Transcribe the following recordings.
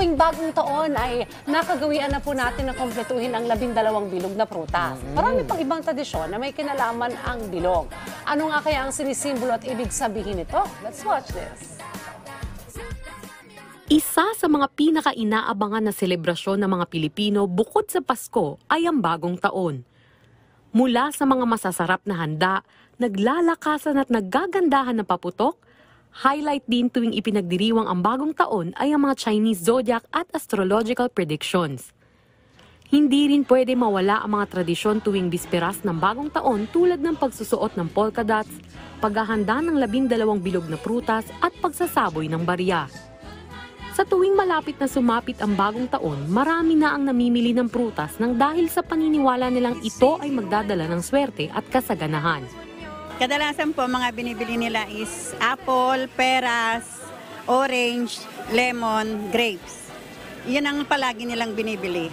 tuwing bagong taon ay nakagawian na po natin na kompletuhin ang 12 bilog na prutas. Marami pang ibang tradisyon na may kinalaman ang bilog. Ano nga kaya ang sinisimbolo at ibig sabihin nito? Let's watch this. Isa sa mga pinaka-inaabangan na selebrasyon ng mga Pilipino bukod sa Pasko ay ang bagong taon. Mula sa mga masasarap na handa, naglalakasan at naggagandahan na paputok, highlight din tuwing ipinagdiriwang ang bagong taon ay ang mga Chinese zodiac at astrological predictions. Hindi rin pwede mawala ang mga tradisyon tuwing bisperas ng bagong taon tulad ng pagsusuot ng polka dots, paghahanda ng 12 bilog na prutas at pagsasaboy ng barya. Sa tuwing malapit na sumapit ang bagong taon, marami na ang namimili ng prutas nang dahil sa paniniwala nilang ito ay magdadala ng swerte at kasaganahan. Kadalasan po mga binibili nila is apple, peras, orange, lemon, grapes. Yan ang palagi nilang binibili.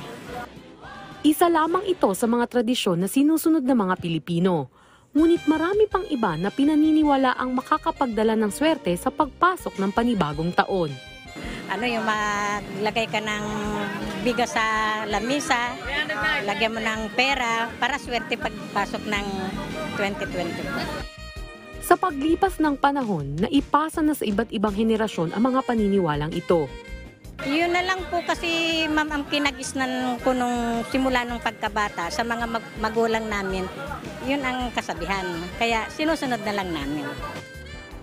Isa lamang ito sa mga tradisyon na sinusunod ng mga Pilipino. Ngunit marami pang iba na pinaniniwala ang makakapagdala ng swerte sa pagpasok ng panibagong taon. Yung maglagay ka ng bigas sa lamisa, lagyan mo ng pera para swerte pagpasok ng 2024. Sa paglipas ng panahon, naipasa na sa iba't ibang henerasyon ang mga paniniwalang ito. Yun na lang po kasi ma'am ang kinagisnan ko nung simula nung pagkabata sa mga magulang namin, yun ang kasabihan. Kaya sinusunod na lang namin.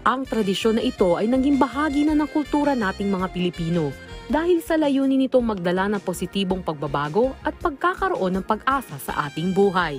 Ang tradisyon na ito ay naging bahagi na ng kultura nating mga Pilipino dahil sa layunin nitong magdala ng positibong pagbabago at pagkakaroon ng pag-asa sa ating buhay.